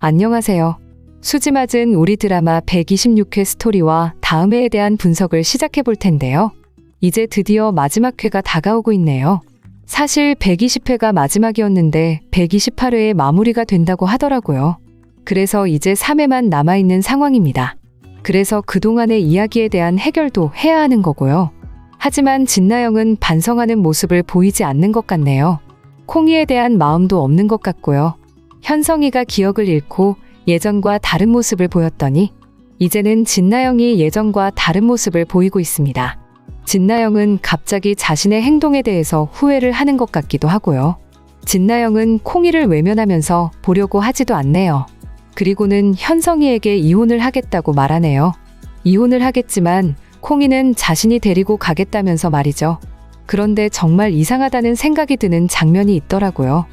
안녕하세요. 수지 맞은 우리 드라마 126회 스토리와 다음 회에 대한 분석을 시작해 볼 텐데요. 이제 드디어 마지막 회가 다가오고 있네요. 사실 120회가 마지막이었는데 128회에 마무리가 된다고 하더라고요. 그래서 이제 3회만 남아있는 상황입니다. 그래서 그동안의 이야기에 대한 해결도 해야 하는 거고요. 하지만 진나영은 반성하는 모습을 보이지 않는 것 같네요. 콩이에 대한 마음도 없는 것 같고요. 현성이가 기억을 잃고 예전과 다른 모습을 보였더니 이제는 진나영이 예전과 다른 모습을 보이고 있습니다. 진나영은 갑자기 자신의 행동에 대해서 후회를 하는 것 같기도 하고요. 진나영은 콩이를 외면하면서 보려고 하지도 않네요. 그리고는 현성이에게 이혼을 하겠다고 말하네요. 이혼을 하겠지만 콩이는 자신이 데리고 가겠다면서 말이죠. 그런데 정말 이상하다는 생각이 드는 장면이 있더라고요.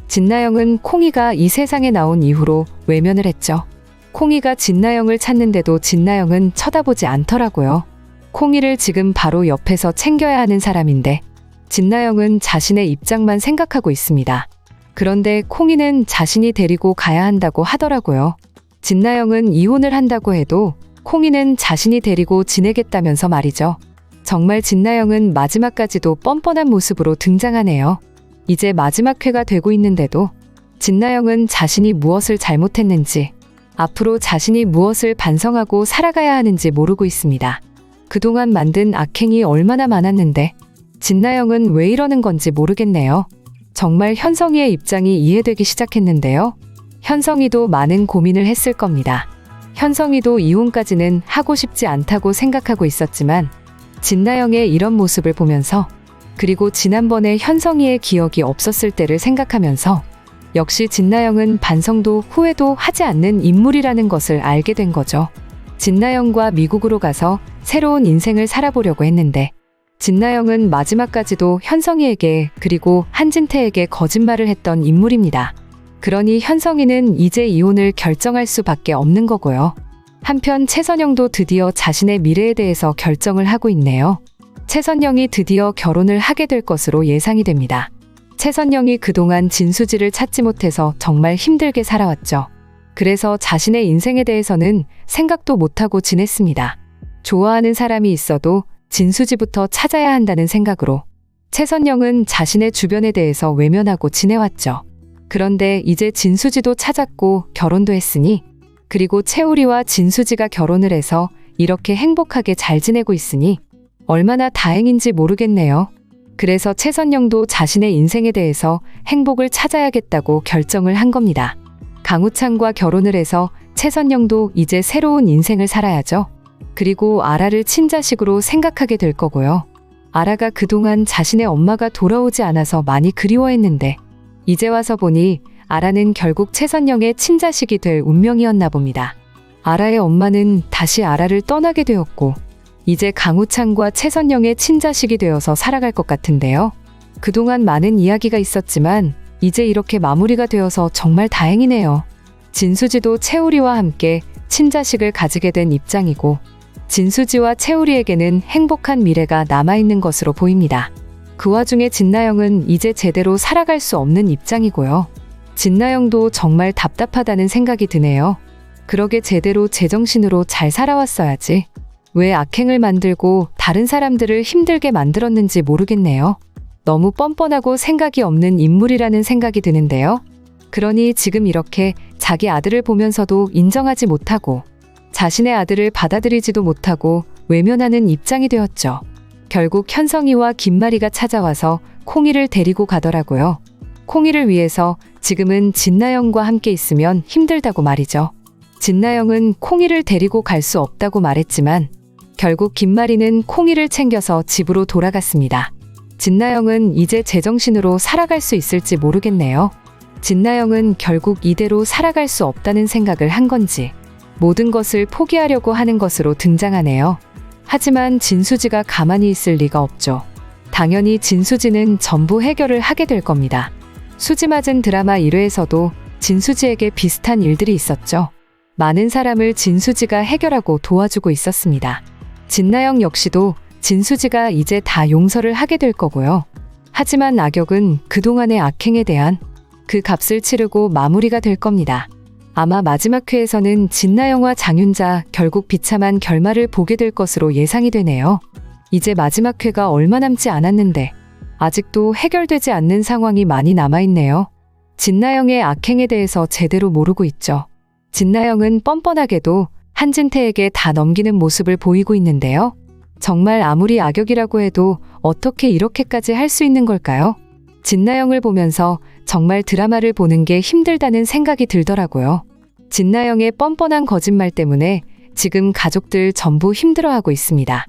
진나영은 콩이가 이 세상에 나온 이후로 외면을 했죠. 콩이가 진나영을 찾는데도 진나영은 쳐다보지 않더라고요. 콩이를 지금 바로 옆에서 챙겨야 하는 사람인데 진나영은 자신의 입장만 생각하고 있습니다. 그런데 콩이는 자신이 데리고 가야 한다고 하더라고요. 진나영은 이혼을 한다고 해도 콩이는 자신이 데리고 지내겠다면서 말이죠. 정말 진나영은 마지막까지도 뻔뻔한 모습으로 등장하네요. 이제 마지막 회가 되고 있는데도 진나영은 자신이 무엇을 잘못했는지, 앞으로 자신이 무엇을 반성하고 살아가야 하는지 모르고 있습니다. 그동안 만든 악행이 얼마나 많았는데 진나영은 왜 이러는 건지 모르겠네요. 정말 현성이의 입장이 이해되기 시작했는데요. 현성이도 많은 고민을 했을 겁니다. 현성이도 이혼까지는 하고 싶지 않다고 생각하고 있었지만 진나영의 이런 모습을 보면서, 그리고 지난번에 현성이의 기억이 없었을 때를 생각하면서 역시 진나영은 반성도 후회도 하지 않는 인물이라는 것을 알게 된 거죠. 진나영과 미국으로 가서 새로운 인생을 살아보려고 했는데 진나영은 마지막까지도 현성이에게 그리고 한진태에게 거짓말을 했던 인물입니다. 그러니 현성이는 이제 이혼을 결정할 수밖에 없는 거고요. 한편 최선영도 드디어 자신의 미래에 대해서 결정을 하고 있네요. 최선영이 드디어 결혼을 하게 될 것으로 예상이 됩니다. 최선영이 그동안 진수지를 찾지 못해서 정말 힘들게 살아왔죠. 그래서 자신의 인생에 대해서는 생각도 못하고 지냈습니다. 좋아하는 사람이 있어도 진수지부터 찾아야 한다는 생각으로 최선영은 자신의 주변에 대해서 외면하고 지내왔죠. 그런데 이제 진수지도 찾았고 결혼도 했으니, 그리고 채우리와 진수지가 결혼을 해서 이렇게 행복하게 잘 지내고 있으니 얼마나 다행인지 모르겠네요. 그래서 최선영도 자신의 인생에 대해서 행복을 찾아야겠다고 결정을 한 겁니다. 강우창과 결혼을 해서 최선영도 이제 새로운 인생을 살아야죠. 그리고 아라를 친자식으로 생각하게 될 거고요. 아라가 그동안 자신의 엄마가 돌아오지 않아서 많이 그리워했는데 이제 와서 보니 아라는 결국 최선영의 친자식이 될 운명이었나 봅니다. 아라의 엄마는 다시 아라를 떠나게 되었고 이제 강우창과 최선영의 친자식이 되어서 살아갈 것 같은데요. 그동안 많은 이야기가 있었지만 이제 이렇게 마무리가 되어서 정말 다행이네요. 진수지도 채우리와 함께 친자식을 가지게 된 입장이고 진수지와 채우리에게는 행복한 미래가 남아있는 것으로 보입니다. 그 와중에 진나영은 이제 제대로 살아갈 수 없는 입장이고요. 진나영도 정말 답답하다는 생각이 드네요. 그러게 제대로 제정신으로 잘 살아왔어야지. 왜 악행을 만들고 다른 사람들을 힘들게 만들었는지 모르겠네요. 너무 뻔뻔하고 생각이 없는 인물이라는 생각이 드는데요. 그러니 지금 이렇게 자기 아들을 보면서도 인정하지 못하고 자신의 아들을 받아들이지도 못하고 외면하는 입장이 되었죠. 결국 현성이와 김마리가 찾아와서 콩이를 데리고 가더라고요. 콩이를 위해서 지금은 진나영과 함께 있으면 힘들다고 말이죠. 진나영은 콩이를 데리고 갈 수 없다고 말했지만 결국 김마리는 콩이를 챙겨서 집으로 돌아갔습니다. 진나영은 이제 제정신으로 살아갈 수 있을지 모르겠네요. 진나영은 결국 이대로 살아갈 수 없다는 생각을 한 건지 모든 것을 포기하려고 하는 것으로 등장하네요. 하지만 진수지가 가만히 있을 리가 없죠. 당연히 진수지는 전부 해결을 하게 될 겁니다. 수지 맞은 드라마 1회에서도 진수지에게 비슷한 일들이 있었죠. 많은 사람을 진수지가 해결하고 도와주고 있었습니다. 진나영 역시도 진수지가 이제 다 용서를 하게 될 거고요. 하지만 악역은 그동안의 악행에 대한 그 값을 치르고 마무리가 될 겁니다. 아마 마지막 회에서는 진나영과 장윤자 결국 비참한 결말을 보게 될 것으로 예상이 되네요. 이제 마지막 회가 얼마 남지 않았는데 아직도 해결되지 않는 상황이 많이 남아있네요. 진나영의 악행에 대해서 제대로 모르고 있죠. 진나영은 뻔뻔하게도 한진태에게 다 넘기는 모습을 보이고 있는데요. 정말 아무리 악역이라고 해도 어떻게 이렇게까지 할 수 있는 걸까요? 진나영을 보면서 정말 드라마를 보는 게 힘들다는 생각이 들더라고요. 진나영의 뻔뻔한 거짓말 때문에 지금 가족들 전부 힘들어하고 있습니다.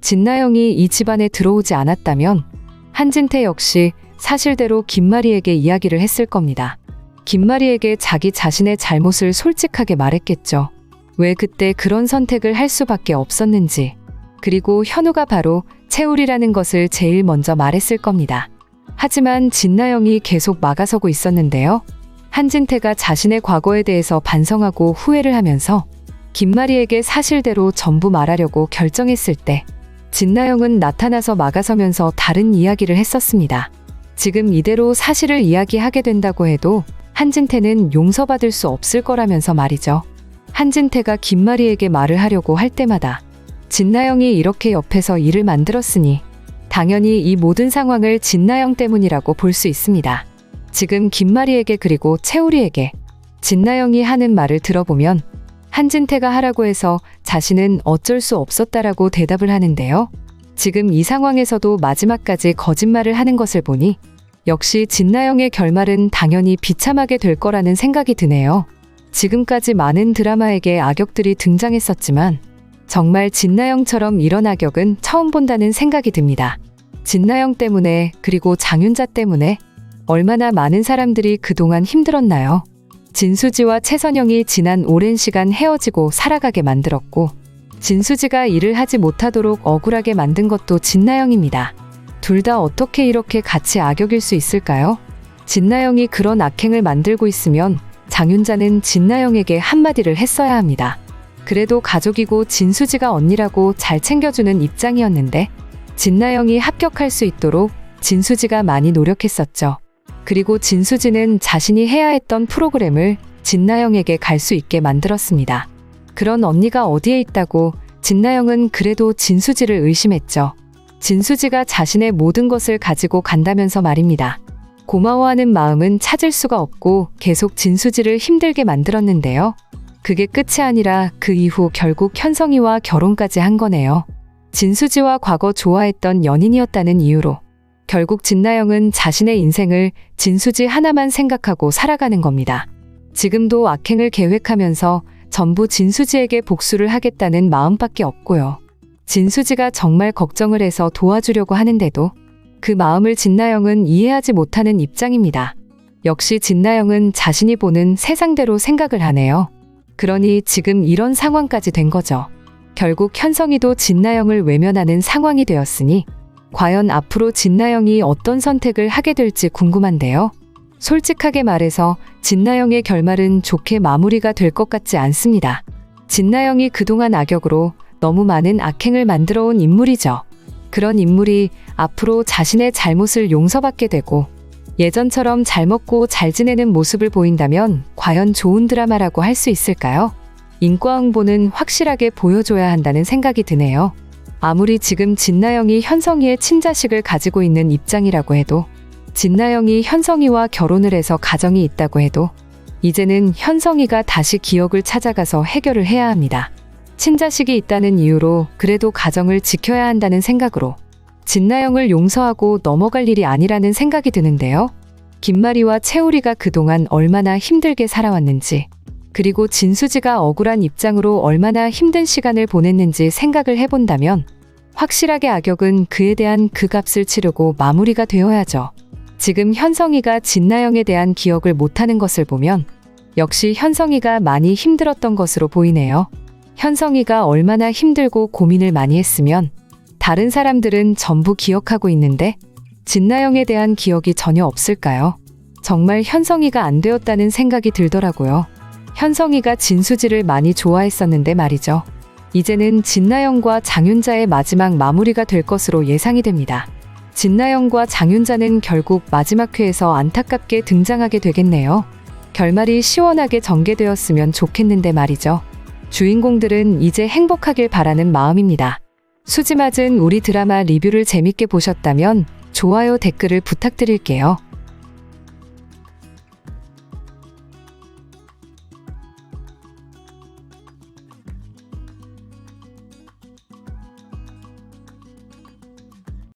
진나영이 이 집안에 들어오지 않았다면 한진태 역시 사실대로 김마리에게 이야기를 했을 겁니다. 김마리에게 자기 자신의 잘못을 솔직하게 말했겠죠. 왜 그때 그런 선택을 할 수밖에 없었는지, 그리고 현우가 바로 채울이라는 것을 제일 먼저 말했을 겁니다. 하지만 진나영이 계속 막아서고 있었는데요. 한진태가 자신의 과거에 대해서 반성하고 후회를 하면서 김마리에게 사실대로 전부 말하려고 결정했을 때 진나영은 나타나서 막아서면서 다른 이야기를 했었습니다. 지금 이대로 사실을 이야기하게 된다고 해도 한진태는 용서받을 수 없을 거라면서 말이죠. 한진태가 김마리에게 말을 하려고 할 때마다 진나영이 이렇게 옆에서 일을 만들었으니 당연히 이 모든 상황을 진나영 때문이라고 볼 수 있습니다. 지금 김마리에게 그리고 채우리에게 진나영이 하는 말을 들어보면 한진태가 하라고 해서 자신은 어쩔 수 없었다라고 대답을 하는데요. 지금 이 상황에서도 마지막까지 거짓말을 하는 것을 보니 역시 진나영의 결말은 당연히 비참하게 될 거라는 생각이 드네요. 지금까지 많은 드라마에게 악역들이 등장했었지만 정말 진나영처럼 이런 악역은 처음 본다는 생각이 듭니다. 진나영 때문에 그리고 장윤자 때문에 얼마나 많은 사람들이 그동안 힘들었나요? 진수지와 최선영이 지난 오랜 시간 헤어지고 살아가게 만들었고 진수지가 일을 하지 못하도록 억울하게 만든 것도 진나영입니다. 둘 다 어떻게 이렇게 같이 악역일 수 있을까요? 진나영이 그런 악행을 만들고 있으면 장윤자는 진나영에게 한마디를 했어야 합니다. 그래도 가족이고 진수지가 언니라고 잘 챙겨주는 입장이었는데 진나영이 합격할 수 있도록 진수지가 많이 노력했었죠. 그리고 진수지는 자신이 해야 했던 프로그램을 진나영에게 갈 수 있게 만들었습니다. 그런 언니가 어디에 있다고 진나영은 그래도 진수지를 의심했죠. 진수지가 자신의 모든 것을 가지고 간다면서 말입니다. 고마워하는 마음은 찾을 수가 없고 계속 진수지를 힘들게 만들었는데요. 그게 끝이 아니라 그 이후 결국 현성이와 결혼까지 한 거네요. 진수지와 과거 좋아했던 연인이었다는 이유로 결국 진나영은 자신의 인생을 진수지 하나만 생각하고 살아가는 겁니다. 지금도 악행을 계획하면서 전부 진수지에게 복수를 하겠다는 마음밖에 없고요. 진수지가 정말 걱정을 해서 도와주려고 하는데도 그 마음을 진나영은 이해하지 못하는 입장입니다. 역시 진나영은 자신이 보는 세상대로 생각을 하네요. 그러니 지금 이런 상황까지 된 거죠. 결국 현성이도 진나영을 외면하는 상황이 되었으니 과연 앞으로 진나영이 어떤 선택을 하게 될지 궁금한데요. 솔직하게 말해서 진나영의 결말은 좋게 마무리가 될 것 같지 않습니다. 진나영이 그동안 악역으로 너무 많은 악행을 만들어온 인물이죠. 그런 인물이 앞으로 자신의 잘못을 용서받게 되고 예전처럼 잘 먹고 잘 지내는 모습을 보인다면 과연 좋은 드라마라고 할 수 있을까요? 인과 응보는 확실하게 보여줘야 한다는 생각이 드네요. 아무리 지금 진나영이 현성이의 친자식을 가지고 있는 입장이라고 해도 진나영이 현성이와 결혼을 해서 가정이 있다고 해도 이제는 현성이가 다시 기억을 찾아가서 해결을 해야 합니다. 친자식이 있다는 이유로 그래도 가정을 지켜야 한다는 생각으로 진나영을 용서하고 넘어갈 일이 아니라는 생각이 드는데요. 김마리와 채우리가 그동안 얼마나 힘들게 살아왔는지 그리고 진수지가 억울한 입장으로 얼마나 힘든 시간을 보냈는지 생각을 해본다면 확실하게 악역은 그에 대한 그 값을 치르고 마무리가 되어야죠. 지금 현성이가 진나영에 대한 기억을 못하는 것을 보면 역시 현성이가 많이 힘들었던 것으로 보이네요. 현성이가 얼마나 힘들고 고민을 많이 했으면 다른 사람들은 전부 기억하고 있는데 진나영에 대한 기억이 전혀 없을까요? 정말 현성이가 안 되었다는 생각이 들더라고요. 현성이가 진수지를 많이 좋아했었는데 말이죠. 이제는 진나영과 장윤자의 마지막 마무리가 될 것으로 예상이 됩니다. 진나영과 장윤자는 결국 마지막 회에서 안타깝게 등장하게 되겠네요. 결말이 시원하게 전개되었으면 좋겠는데 말이죠. 주인공들은 이제 행복하길 바라는 마음입니다. 수지 맞은 우리 드라마 리뷰를 재밌게 보셨다면 좋아요, 댓글을 부탁드릴게요.